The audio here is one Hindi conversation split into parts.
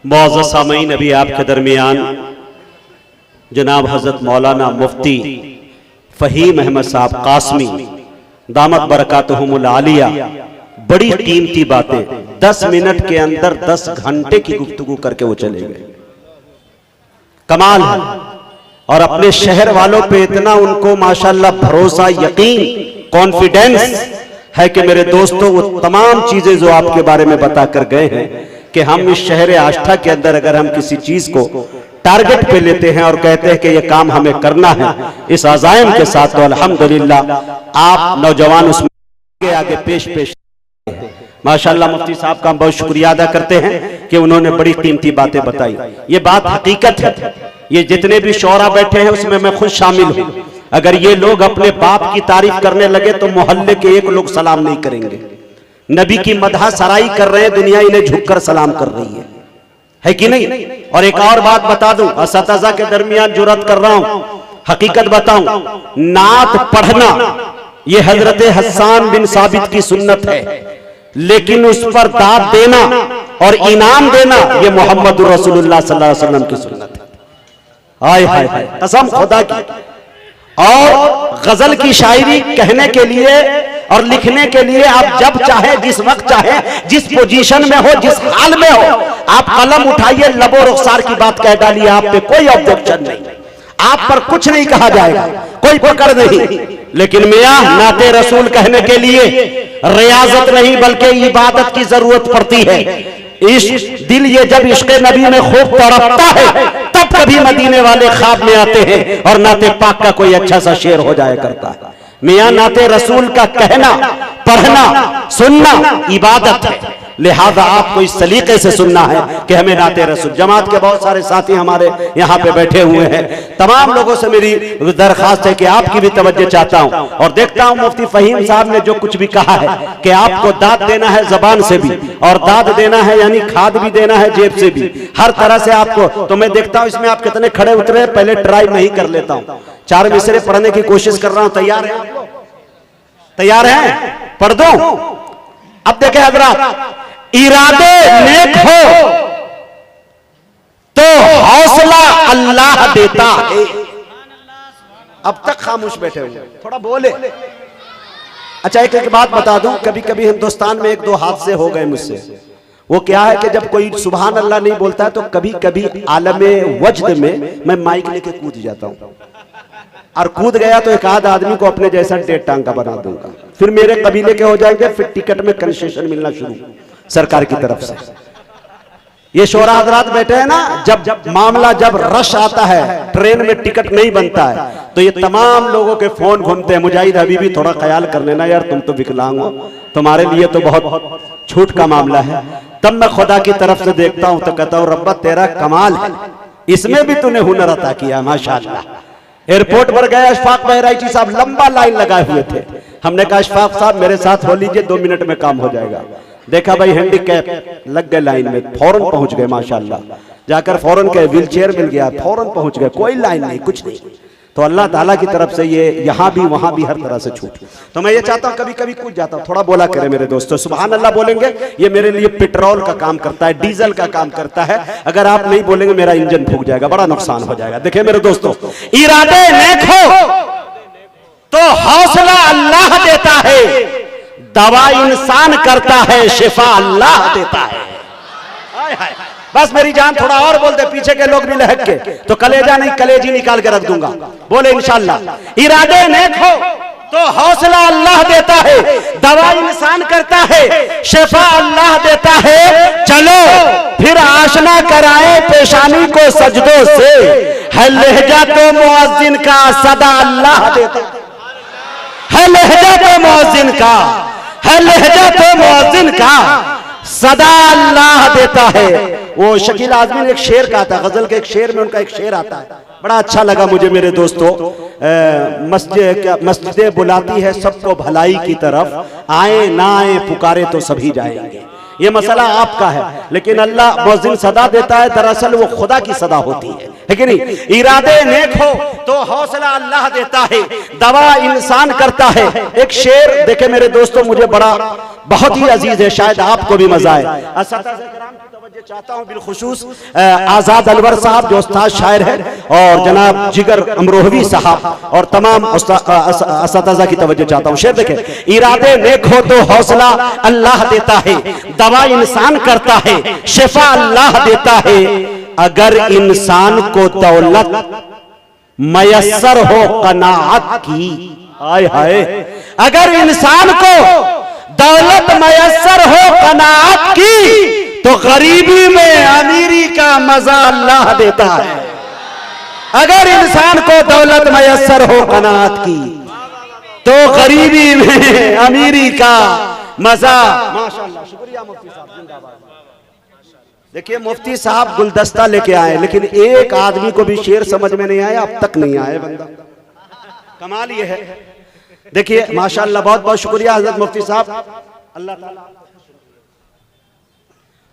मुअज़्ज़ज़ सामीन, अभी आपके दरमियान जनाब हजरत मौलाना मुफ्ती फ़हीम अहमद साहब कासमी दामत बरकातुहुमुल आलिया बड़ी कीमती बातें 10 मिनट के अंदर 10 घंटे की गुफ्तगू करके वो चले गए। कमाल है। और अपने शहर वालों पे इतना उनको माशाल्लाह भरोसा, यकीन, कॉन्फिडेंस है कि मेरे दोस्तों वो तमाम चीजें जो आपके बारे में बता कर गए हैं कि हम इस शहर आष्ठा के अंदर अगर हम किसी चीज को टारगेट पे लेते हैं और कहते हैं कि ये काम हमें करना है इस अज़ाइम के साथ, तो अल्हम्दुलिल्लाह आप नौजवान उसमें आगे पेश माशाल्लाह। मुफ्ती साहब का हम बहुत शुक्रिया अदा करते हैं कि उन्होंने बड़ी कीमती बातें बताई। ये बात हकीकत है। ये जितने भी शौरा बैठे हैं उसमें मैं खुद शामिल हूं। अगर ये लोग अपने बाप की तारीफ करने लगे तो मोहल्ले के एक लोग सलाम नहीं करेंगे। नबी की मदह सराई कर रहे हैं, दुनिया इन्हें झुककर सलाम कर रही है कि नहीं। और एक और बात बता दूं, असतज़ा के दरमियान जुरत कर रहा हूं, हकीकत बताऊं, नात पढ़ना ये हजरत हस्सान बिन साबित की सुन्नत है, लेकिन उस पर दाद देना और इनाम देना ये मोहम्मद रसूलुल्लाह सल्लल्लाहु अलैहि वसल्लम की सुन्नत है। हाय हाय हाय, कसम खुदा की। और गजल की शायरी कहने के लिए और लिखने के लिए आप जब चाहे, जिस वक्त चाहे, जिस पोजीशन में हो, जिस हाल में हो, आप कलम उठाइए, लबो रुखसार की बात कह डालिए, आप पे कोई ऑब्जेक्शन नहीं, आप पर कुछ नहीं कहा जाएगा, कोई पकड़ नहीं। लेकिन मियां नाते रसूल कहने के लिए रियाजत नहीं बल्कि इबादत की जरूरत पड़ती है। इश्क दिल ये जब इश्क नबी में खूब तड़पता है तब कभी मदीने वाले ख्वाब में आते हैं और नाते पाक का कोई अच्छा सा शेर हो जाया करता है। मियां नाते रसूल का कहना, पढ़ना, सुनना इबादत है, लिहाजा आपको इस सलीके से सुनना है कि हमें नाते रसूल। जमात के बहुत सारे साथी हमारे यहाँ पे बैठे हुए हैं, तमाम लोगों से मेरी दरखास्त है कि आपकी भी तवज्जो चाहता हूँ। और देखता हूँ मुफ्ती फ़हीम साहब ने जो कुछ भी कहा है कि आपको दाद देना है जबान से भी, और दाद देना है यानी खाद भी देना है जेब से भी, हर तरह से आपको। तो मैं देखता हूँ इसमें आप कितने खड़े उतरे, पहले ट्राई मैं ही कर लेता हूँ। 4 मिसरे पढ़ने की कोशिश कर रहा हूँ। तैयार है? तैयार है? पढ़ दो। अब देखें हजरात, इरादे नेक हो तो हौसला अल्लाह देता है। अब तक खामोश बैठे हुए, थोड़ा बोले। अच्छा एक बात बता दूं, कभी कभी हिंदुस्तान में 1-2 हादसे हो गए मुझसे। वो क्या है कि जब कोई सुभान अल्लाह नहीं बोलता है तो कभी कभी आलमे वज्द में मैं माइक लेके कूद जाता हूं, और कूद गया तो एक आध आदमी को अपने जैसा 1.5 टांग का बना दूंगा, फिर मेरे कबीले के हो जाएंगे, फिर टिकट में कंसेशन मिलना शुरू सरकार की तरफ से। ये शोरा हजरात बैठे हैं ना, जब मामला जब रश आता है, ट्रेन में टिकट नहीं बनता है, तो ये तमाम लोगों के फोन घूमते हैं, मुजाहिद हबीबी थोड़ा ख्याल कर लेना यार, तुम तो विकलांग हो, तुम्हारे लिए तो बहुत छूट का मामला है। तब मैं खुदा की तरफ से देखता हूं तो कहता हूं रब्बा तेरा कमाल है, इसमें भी तूने हुनर अता किया माशाअल्लाह। एयरपोर्ट पर गए, अशफाक बहराइची साहब लंबा लाइन लगाए हुए थे। हमने कहा अशफाक साहब मेरे साथ हो लीजिए, 2 मिनट में काम हो जाएगा। देखा भाई हैंडीकैप, लग गए लाइन में, फौरन पहुंच गए माशाअल्लाह। जाकर फौरन के व्हील चेयर मिल गया, फौरन पहुंच गए, कोई लाइन नहीं, कुछ नहीं। तो अल्लाह ताला की तरफ से ये यहाँ भी वहां भी हर तरह से छूट। तो मैं ये चाहता हूँ कभी कभी कूद जाता हूँ, थोड़ा बोला करे मेरे दोस्तों, सुभान अल्लाह बोलेंगे, ये मेरे लिए पेट्रोल का काम करता है, डीजल का काम करता है। अगर आप नहीं बोलेंगे मेरा इंजन फूक जाएगा, बड़ा नुकसान हो जाएगा। देखिए मेरे दोस्तों, इरादे नेक हो तो हौसला अल्लाह देता है, दवा इंसान करता है, शिफा अल्लाह देता है। हाय हाय, बस मेरी जान थोड़ा और बोल दे, पीछे के लोग भी लहक के, तो कलेजा नहीं कलेजी निकाल के रख दूंगा। बोले इंशाल्लाह। इरादे नेक हो तो हौसला अल्लाह देता है, दवा इंसान करता है, शिफा अल्लाह देता है। चलो फिर आशना कराए पेशानी को सजदों से, है लहजा तो मुअज्जिन का सदा अल्लाह देता है, लहजा तो मुअज्जिन का है, लहजा तो मुअज्जिन का सदा अल्लाह देता है। वो शकील आजमी ने एक शेर कहा था, गजल के एक शेर में उनका एक शेर आता है, बड़ा अच्छा लगा मुझे मेरे दोस्तों। मस्जिदें बुलाती है सबको भलाई की तरफ, आए ना आए पुकारे तो सभी जाएंगे। ये मसला आपका है, लेकिन अल्लाह मुअज्जिन सदा देता है, दरअसल वो खुदा की सदा होती है कि नहीं। इरादे नेक हो तो हौसला अल्लाह देता है, दवा इंसान करता है। एक शेर देखे मेरे दोस्तों, मुझे बड़ा बहुत ही अजीज है, शायद आपको भी मजा आए। चाहता हूं बिलखुसूस आजाद अलवर साहब जो उस्ताद शायर है और जनाब जिगर अमरोहवी साहब और तमाम असतज़ा की तवज्जो चाहता हूं। शेर देखें, इरादे नेक हो तो हौसला अल्लाह देता है, दवा इंसान करता है, शिफा अल्लाह देता है। अगर इंसान को दौलत मयस्सर हो कनाअत की, हाय हाय, अगर इंसान को दौलत मयस्सर हो कनाअत की तो गरीबी में अमीरी का मजा अल्लाह देता है। अगर इंसान को दौलत मयस्सर हो कनाअत की तो गरीबी में अमीरी का मजा। माशाअल्लाह, शुक्रिया मुफ्ती साहब, जिंदाबाद। देखिए मुफ्ती साहब गुलदस्ता लेके आए, लेकिन एक आदमी को भी शेर समझ में नहीं आया, अब तक नहीं आया बंदा। कमाल ये है। देखिए माशाअल्लाह, बहुत बहुत शुक्रिया हजरत मुफ्ती साहब। अल्लाह ताला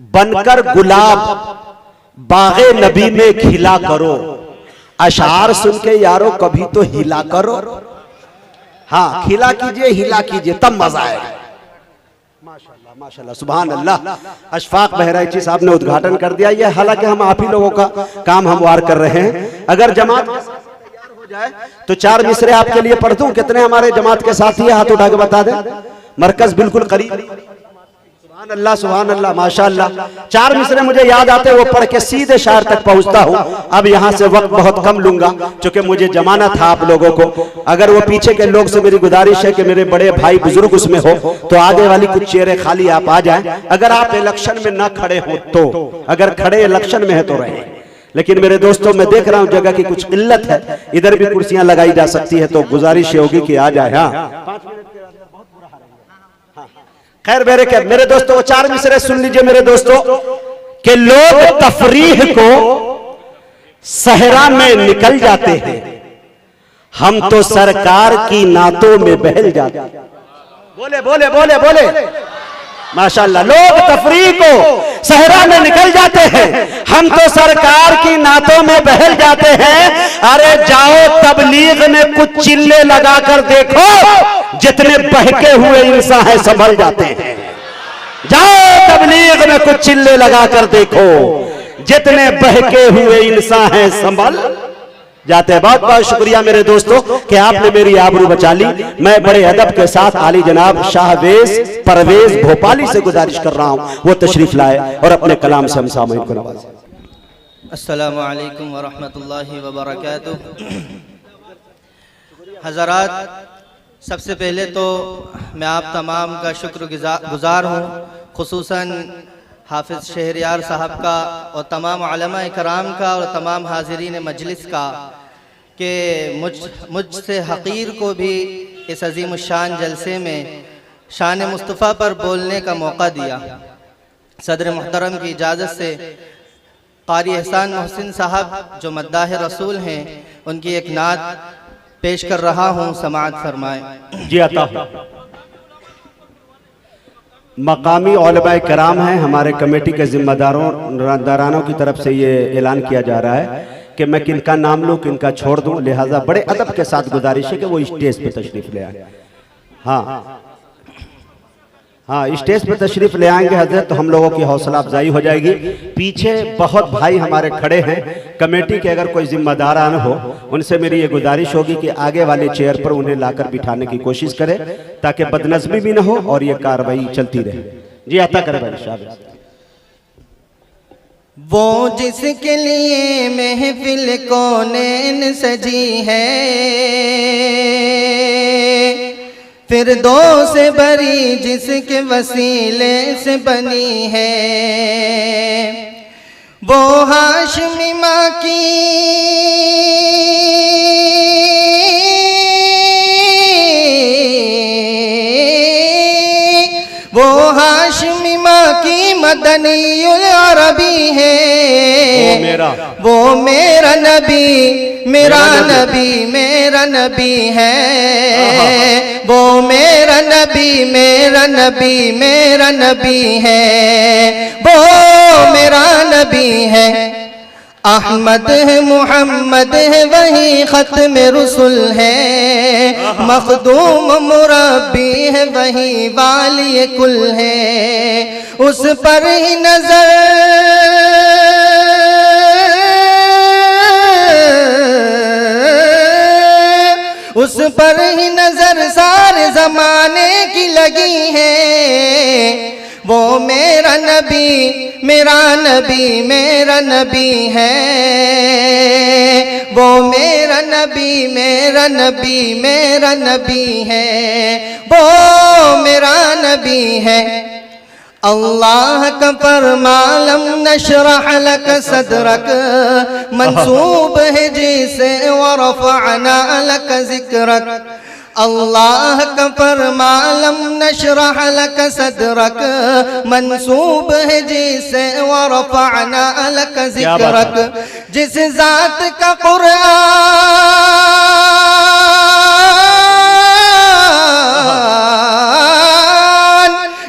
बनकर गुलाब बागे नबी में खिला करो, अशार सुन के यारो कभी तो हिला करो। हाँ, खिला कीजिए, हिला कीजिए, तब मजा आएगा। माशाअल्लाह माशाअल्लाह, सुभान अल्लाह। अशफाक बहराइची साहब ने उद्घाटन कर दिया। ये हालांकि हम आप ही लोगों का काम हमवार कर रहे हैं। अगर जमात तैयार हो जाए तो 4 मिसरे आपके लिए पढ़ दूं। कितने हमारे जमात के साथी है, हाथ उठा के बता दें। मरकज बिल्कुल करीब। सुभान अल्लाह सुभान अल्लाह, माशाअल्लाह। 4 मिसरे मुझे याद आते, वो पढ़ के सीधे शायर तक पहुंचता हूं। अब यहां से वक्त बहुत कम लूंगा क्योंकि मुझे जमाना था आप लोगों को। अगर वो पीछे के लोग से मेरी गुजारिश है कि मेरे बड़े भाई बुजुर्ग उसमें हो तो आगे वाली कुछ चेहरे खाली आप आ जाएं। अगर आप इलेक्शन में ना खड़े हो तो, अगर खड़े इलेक्शन में है तो रहे। लेकिन मेरे दोस्तों, मैं देख रहा हूं जगह की कुछ किल्लत है, इधर भी कुर्सियां लगाई जा सकती है, तो गुजारिश होगी कि आ जाए। हाँ खैर मेरे दोस्तों, 4 मिसरे सुन लीजिए मेरे दोस्तों, कि लोग तफरीह को सहरा में निकल जाते हैं, हम तो सरकार की नातों में बहल जाते हैं। बोले बोले बोले बोले, माशाअल्लाह। लोग तफरीह को सहरा में निकल जाते हैं, हम तो सरकार की नातों में बहल जाते हैं। अरे जाओ तबलीग में कुछ चिल्ले लगाकर देखो, जितने बहके हुए इंसान हैं संभल जाते हैं। जाओ तबलीग में कुछ चिल्ले लगाकर देखो, जितने बहके हुए इंसान हैं संभल जाते हैं। बहुत बहुत शुक्रिया मेरे दोस्तों कि आपने मेरी आबरू बचा ली। मैं बड़े अदब के साथ आली जनाब शाहवेज परवेज भोपाली से गुजारिश कर रहा हूं, वो तशरीफ लाए और अपने कलाम से हम सामईन को नवाजें। अस्सलामु अलैकुम व रहमतुल्लाहि व बरकातुहू। हज़रात, सबसे पहले तो मैं आप तमाम का शुक्रगुजार हूँ, खुसूसन हाफिज़ शहरयार साहब का और तमाम उलमा इकराम का और तमाम हाज़रीन मजलिस का, कि मुझसे हक़ीर को भी इस अज़ीम शान जलसे में शान मुस्तफ़ा पर बोलने का मौका दिया। सदर मुहतरम की इजाज़त से क़ारी एहसान मोहसिन साहब जो मद्दाह रसूल हैं, उनकी एक नात पेश कर रहा हूँ, समाअत फरमाएं। जी आता हूँ। मकामी उलमा कराम हैं, हमारे कमेटी के जिम्मेदारों की तरफ से ये ऐलान किया जा रहा है कि मैं किनका नाम लूँ किनका छोड़ दूँ, लिहाजा बड़े अदब के साथ गुजारिश है कि वो स्टेज पे तशरीफ ले आए। हाँ हाँ, स्टेज पे तशरीफ ले आएंगे हजरत तो हम लोगों की हौसला अफजाई हो जाएगी। पीछे बहुत भाई हमारे खड़े हैं कमेटी के, अगर कोई जिम्मेदारान हो उनसे मेरी ये गुजारिश होगी कि आगे वाले चेयर पर उन्हें लाकर बिठाने की कोशिश करें ताकि बदनज़मी भी ना हो और ये कार्रवाई चलती रहे। जी आता करें भाई शाबाश। वो जिसके लिए महफिल कौनैन सजी है, फिरदौस से बरी जिसके वसीले से बनी है, वो हाशमी माँ की वो हाशमी माँ की मदनीउल अरबी है। वो मेरा नबी मेरा नबी मेरा नबी है। वो मेरा नबी मेरा नबी मेरा नबी है। वो मेरा नबी है। अहमद है मोहम्मद है वही ख़त्म रसूल है, मखदूम मुरब्बी है वही वाली कुल है, उस पर ही नजर उस पर ही नजर सारे जमाने की लगी है। वो मेरा नबी मेरा नबी मेरा नबी है, वो मेरा नबी मेरा नबी मेरा नबी है, वो मेरा नबी है। अल्लाह का फरमालम नशरह लक सदरक मंसूब है जिसे वरफ़अना लक ज़िक्रक। अल्लाह का फरमालम नशरह लक सदरक मंसूब है जिसे वरफ़अना लक ज़िक्रक। जिस ज़ात का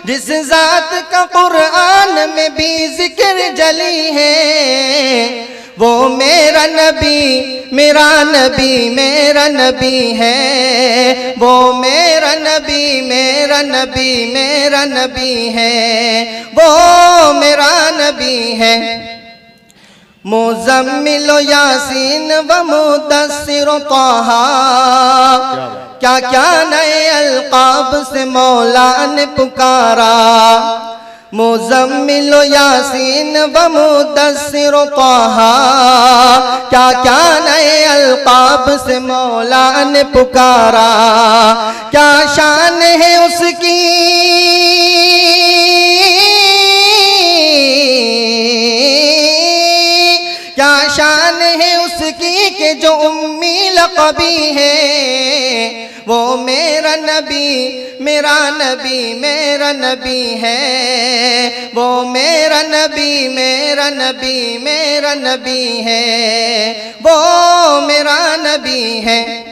जिस ज़ात का कुरान में भी जिक्र जली है, वो मेरा नबी मेरा नबी मेरा नबी है, वो मेरा नबी मेरा नबी मेरा नबी है, वो मेरा नबी है। मुज़म्मिल यासीन व मुदस्सिर ताहा, क्या क्या नए अलकाब से मौला ने पुकारा। मुज़म्मिल यासीन व मुदस्सिर ताहा, क्या क्या नए अलकाब से मौला ने पुकारा। क्या शान है उसकी क्या शान है उसकी कि जो उम्मी लक़बी है, वो मेरा नबी मेरा नबी मेरा नबी है, वो मेरा नबी मेरा नबी मेरा नबी है, वो मेरा नबी है।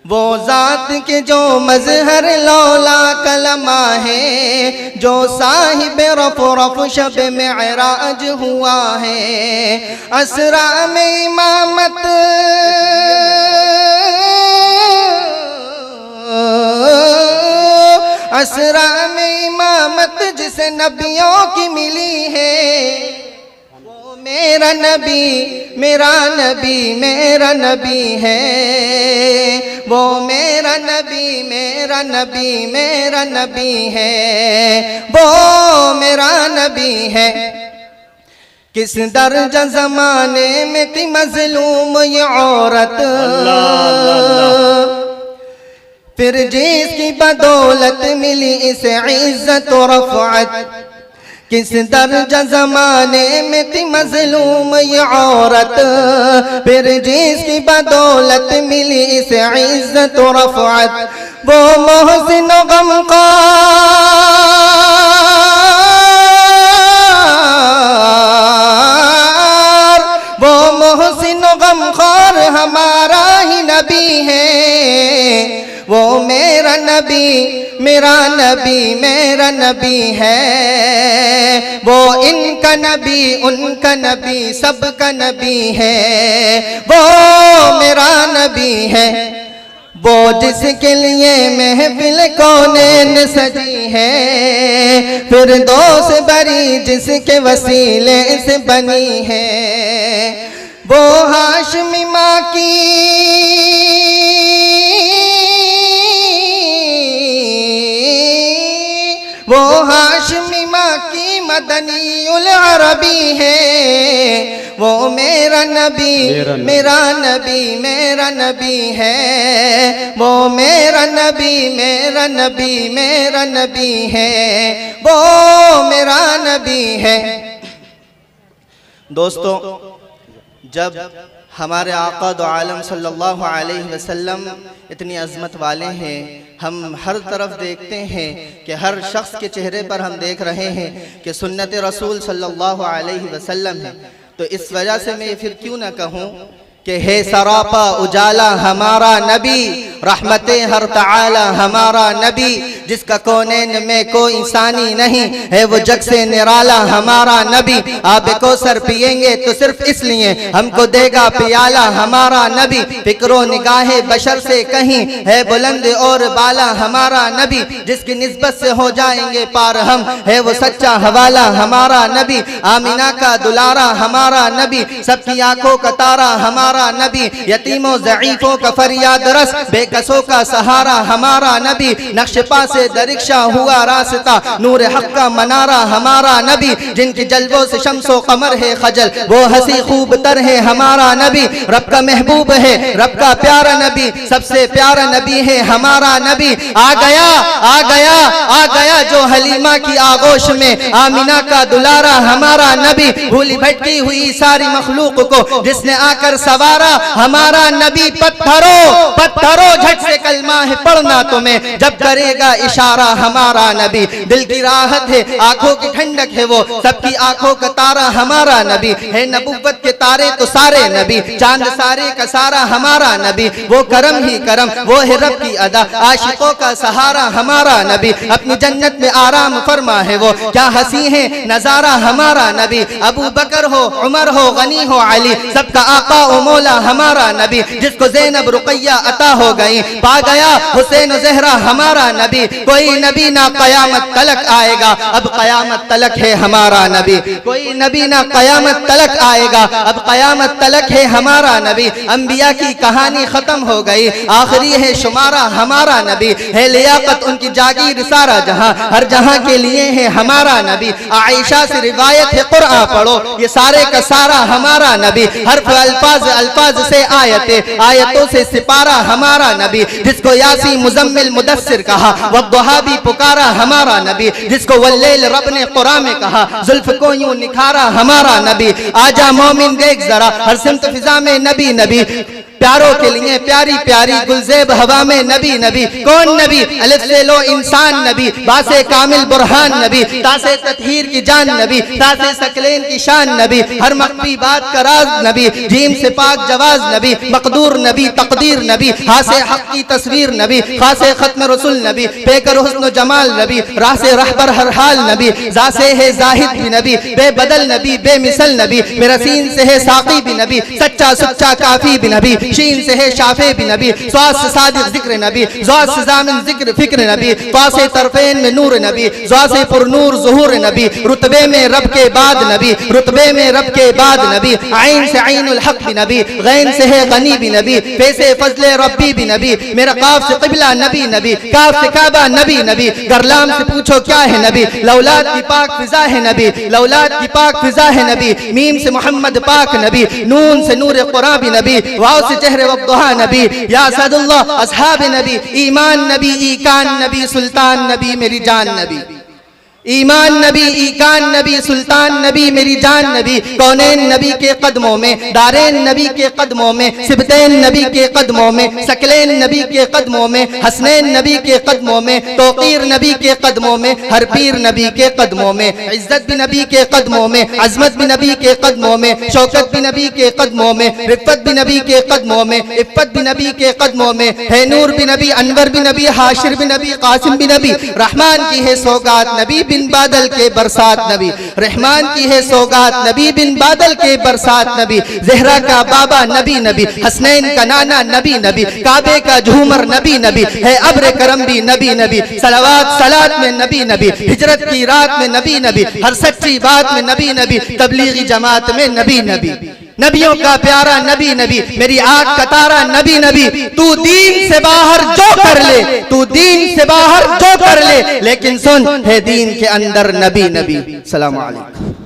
वो ज़ात के जो मज़हर लौला कलमा है, जो साहिब रफ़ शब मेराज हुआ है। असरा में इमामत असरा में इमामत जिसे नबियों की मिली है, वो मेरा नबी मेरा नबी मेरा नबी है, वो मेरा नबी मेरा नबी मेरा नबी है, वो मेरा नबी है। किस दर्जा ज़माने में थी मज़लूम ये औरत, फिर जिसकी बदौलत मिली इसे इज़्ज़त और रफ़अत। किस दर्जा ज़माने में थी मज़लूम ये औरत, फिर जिसकी बदौलत मिली इसे इज़्ज़त और रफ़अत। वो मोहसिन गमख़ार, वो मोहसिन गमख़ार हमारा ही नबी है, वो मेरा नबी मेरा नबी मेरा नबी है, वो इनका नबी उनका नबी सबका नबी है, वो मेरा नबी है। वो जिसके लिए महफिल कौनैन सजी है, फिर दोस्त बरी जिसके वसीले से बनी है। वो हाशमी माँ की वो हाशमी माँ की मदनीउल अरबी है, वो मेरा नबी मेरा नबी मेरा नबी है, वो मेरा नबी मेरा नबी मेरा नबी है, वो मेरा नबी है। दोस्तों, जब हमारे आका दो आलम सल्लल्लाहु अलैहि वसल्लम इतनी अज़मत वाले हैं, हम हर तरफ देखते हैं कि हर शख्स के चेहरे पर हम देख रहे हैं कि सुन्नत रसूल सल्लल्लाहु अलैहि वसल्लम है। तो इस वजह से मैं फिर क्यों ना कहूँ कि है सरापा उजाला हमारा नबी, रहमते हर ताला हमारा नबी, जिसका कोनैन में कोई इंसानी नहीं है वो जग से निराला हमारा नबी। आब कौसर पिएंगे तो सिर्फ इसलिए हमको देगा पियाला हमारा नबी। फिक्रो निगाहे बशर से कहीं है बुलंद और बाला हमारा नबी, जिसकी निस्बत से हो जाएंगे पार हम है वो सच्चा हवाला हमारा नबी। आमिना का दुलारा हमारा नबी, सबकी आंखों का तारा हमारा नबी, यतीमों ज़ईफों का फरियाद रस, बेकसों का सहारा हमारा नबी। नक्शपा से दरिक्षा हुआ रास्ता, नूर हक का मनारा हमारा नबी, जिनकी जलवों से शम्सो कमर है खजल, वो हंसी खूब तर है हमारा नबी। रब का महबूब है, रब का प्यारा नबी, सबसे प्यारा नबी है हमारा नबी। आ गया आ गया आ गया जो हलीमा की आगोश में, आमिना का दुलारा हमारा नबी। भूली भटकी हुई सारी मखलूक को जिसने आकर सवारा हमारा नबी। पत्थरों पत्थरों झट से कलमा है पढ़ना तुम्हें जब करेगा इशारा हमारा नबी। दिल की राहत है, आंखों की ठंडक है वो, सबकी आंखों का तारा हमारा नबी है। नबुव्वत के तारे तो सारे नबी, चांद सारे का सारा हमारा नबी। वो करम ही करम, वो है रब की अदा, आशिकों का सहारा हमारा नबी। अपनी जन्नत में आराम फरमा है वो, क्या हंसी है नजारा हमारा नबी। अबू बकर हो, उमर हो, गनी हो, अली, सबका आका ओ मौला हमारा नबी। जिसको ज़ैनब रुक़ैया अता हो गई, पा गया हुसैन ज़हरा हमारा नबी। कोई नबी ना क़यामत तलक आएगा, अब क़यामत तलक है हमारा नबी। कोई नबी ना क़यामत तलक आएगा, अब क़यामत तलक है हमारा नबी। अंबिया की कहानी खत्म हो गई, आखिरी है शुमारा हमारा नबी। है लियाकत उनकी जागीर सारा जहां, हर जहां के लिए है हमारा नबी। आयशा से रिवायत है कुरान पढ़ो, ये सारे का सारा हमारा नबी। हर्फ अल्फाज अल्फाज से आयते, आयतों से सिपारा हमारा नबी। जिसको यासी मुजम्मिल मुदस्सिर कहा, वद्दुहा भी पुकारा हमारा नबी। जिसको वल्लैल रब ने कुरान में कहा, जुल्फ को यूं निखारा हमारा नबी। आजा मोमिन देख जरा, हर सिमत फिजा में नबी नबी, प्यारों के लिए प्यारी प्यारी गुलजेब हवा में नबी नबी। कौन नबी? अलिफ से लो इंसान नबी, बासे कामिल बुरहान नबी, तासे ततहीर की जान नबी, तासे सकलेन की शान नबी, हर मख्फी बात का राज नबी, जीम से पाक जवाज नबी, मकदूर नबी, तकदीर नबी, हासे हक की तस्वीर नबी, खासे खत्म रसूल नबी, पेकर हुस्न जमाल नबी, रासे रहबर हर हाल नबी, जासे है जाहिद भी नबी, बेबदल नबी, बेमिसल नबी, मेरा सीन से है साकी भी नबी, सच्चा सच्चा काफी भी नबी, शीन से है शाफे भी नबी, स्वास से सादिक जिक्र नबी, ज़ात से ज़ामिन जिक्र फिक्र नबी, फ़ासे तरफ़ैन में नूर नबी, ज़ात से पुरनूर ज़ुहूर नबी, रुतबे में रब के बाद नबी, रुतबे में रब के बाद नबी, आइन से आइनुल हक भी नबी, गैन से है गनी भी नबी, फे से फजले रब्बी भी नबी, मेरा काफ से क़िबला नबी नबी, काफ से काबा नबी नबी, गरलाम से पूछो क्या है नबी, लौलाद की पाक फिजा है नबी, लौलाद की पाक फिजा है नबी, मीम से मोहम्मद पाक नबी, नून से नूर कुरान भी नबी, वाव से चेहरे वद्दुहा नबी, या सदुल्लाह असहाब नबी, ईमान नबी, ईकान नबी, सुल्तान नबी, मेरी जान नबी। ईमान नबी, ईकान नबी, सुल्तान नबी, मेरी जान नबी। कौनैन नबी के कदमों में, दारैन नबी के कदमों में, सिबतैन नबी के कदमों में, सकलैन नबी के कदमों में, हसनैन नबी के कदमों में, तौकीर नबी के कदमों में, हर पीर नबी के कदमों में, इज्जत भी नबी के कदमों में, अजमत भी नबी के कदमों में, शौकत भी नबी के कदमों में, रिफ़त भी नबी के कदमों में, इफ़्फ़त भी नबी के कदमों में, है नूर भी नबी, अनवर भी नबी, हाशिर भी नबी, कासिम भी नबी, रहमान की है सौगात नबी बिन बादल के बरसात नबी, रहमान की है सौगात नबी बिन बादल के बरसात नबी, ज़हरा का बाबा नबी नबी, हसनैन का नाना नबी नबी, काबे का झूमर नबी नबी, है अब्र करम भी नबी नबी, सलावत सलात में नबी नबी, हिजरत की रात में नबी नबी, हर सच्ची बात में नबी नबी, तबलीगी जमात में नबी नबी, नबियों का प्यारा नबी नबी, मेरी आँख का तारा नबी नबी। तू दीन से बाहर जो कर ले, तू दीन से बाहर जो कर ले, लेकिन सुन है दीन के अंदर नबी नबी। सलाम अलैकुम।